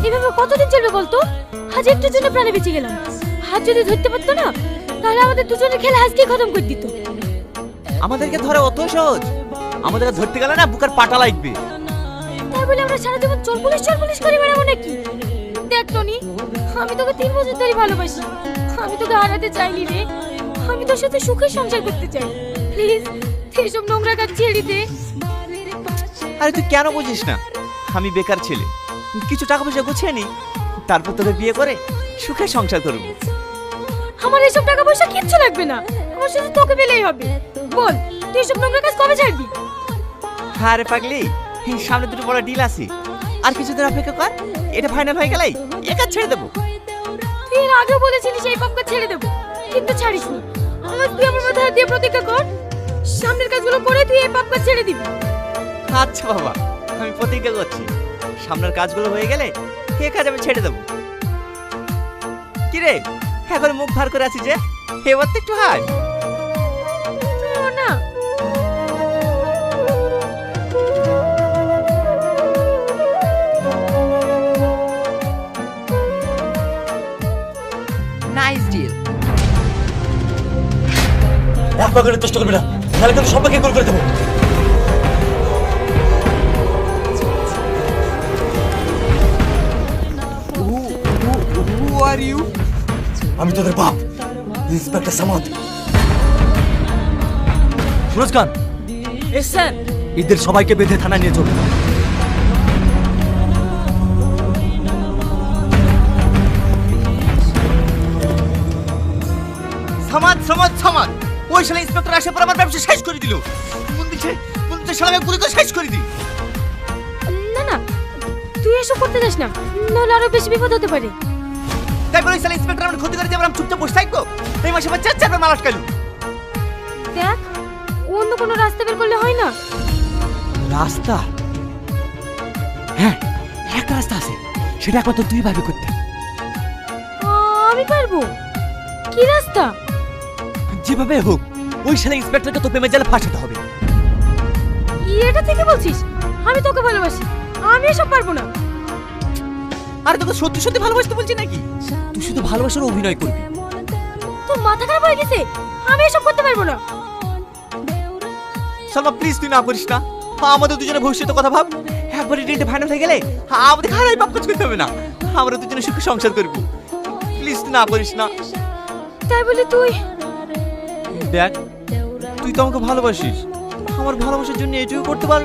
এভাবে কতদিন চলবে বলতো? আজ একটুর জন্য প্রাণে বেঁচে গেলাম। হাত যদি ধরতে পারতো না, তাহলে আমাদের দুজনের খেলা আজকেই খতম করে দিত। আমাদেরকে ধরে অত সহজ? আমাদেরকে ধরতে গেলে না বুকের পাটা লাগবে। তাই বলে আমরা সারা জীবন চল পুলিশ করে বেড়াবো নাকি? দেখ টনি, আমি তোকে 3 বছর ধরে ভালোবাসি। আমি তোকে হারাতে চাইনি রে। আমি তোর সাথে সুখে সংসার করতে চাই। প্লিজ এসব নোংরা কাজ ছেড়ে দে। আরে তুই কেন বুঝিস না? আমি বেকার ছেলে, কিছু টাকা পয়সা গুছিয়ে নি, তারপর তোকে বিয়ে করে সুখে সংসার করব। আমার এসব টাকা পয়সা কিচ্ছু লাগবে না। আমার শুধু তোকে পেলেই হবে। বল, তুই এসব নোংরা কাজ কবে ছাড়বি? আরে পাগলি, এই সামনে দুটো বড় ডিল আছে, আর কিছুদিন অপেক্ষা কর, এটা ফাইনাল হয়ে গেলেই একা ছেড়ে দেবো। তুই এর আগেও বলেছিলিস এই পাপকে ছেড়ে দেবো, কিন্তু ছাড়িসনি। তুই আমার মাথায় হাত দিয়ে প্রতিজ্ঞা কর, সামনের কাজগুলো করে তুই এই পাপকে ছেড়ে দিবি। আচ্ছা বাবা, আমি প্রতিজ্ঞা করছি, সামনের কাজগুলো হয়ে গেলে এ কাজ আমি ছেড়ে দেবো। কিরে, এখন মুখ ভার করে আছি যে, এবার তো একটু হাস। তুইও না। Nice deal. এক পাকের চেষ্টা করবি না, তাহলে কিন্তু সবাইকে গোল করে দেবো। হু আর ইউ? আমি তোদের বাপ, ইন্সপেক্টর সামাদ। সুরজ খান, এস স্যার। এদের সবাইকে বেঁধে থানায় নিয়ে চলুন। সমাজ সমাজ সমাজ, ওই শালা ইন্সপেক্টর আসে পর আমার ব্যবসা শেষ করে দিল। মন দিচ্ছে শালাকে গুলি করে শেষ করে দি। না না, তুই এসব করতে যাস না, নাহলে আরো বেশি বিপদ হতে পারে। তাই বলে ওই শালা ইন্সপেক্টর আমার ক্ষতি করে দিয়ে আমরা চুপচাপ বসে থাকবো? এই মাসে আমার 4 বার মাল আটকালো। দেখ, অন্য কোনো রাস্তা বের করলে হয় না? রাস্তা? হ্যাঁ, একটা রাস্তা আছে, সেটা একমাত্র তুই ভাবে করতে। আমি পারবো। কি রাস্তা? যেভাবে হোক ওই শালা ইন্সপেক্টরকে তো প্রেমে জালে ফাঁসাতে হবে। এটা থেকে বলছিস আমি তোকে ভালোবাসি? আমি এসব পারবো না। আরে তোকে সত্যি সত্যি ভালোবাসতে বলছি নাকি? তুই শুধু ভালোবাসার অভিনয় করবি। তোর মাথা খারাপ হয়ে গেছে? আমি এসব করতে পারবো না। সালমা প্লিজ তুই না করিস না, আমাদের দুজনের ভবিষ্যতের কথা ভাব। একবার ডেটে ফাইনাল হয়ে গেলে আমাদের খারাপ পাপ কাজ করতে হবে না, আমরা দুজনে সুখে সংসার করবো। প্লিজ তুই না করিস না। তাই বলে তুই? দেখ, তুই তো আমাকে ভালোবাসিস, আমার ভালোবাসার জন্য এটুকু করতে পারবি?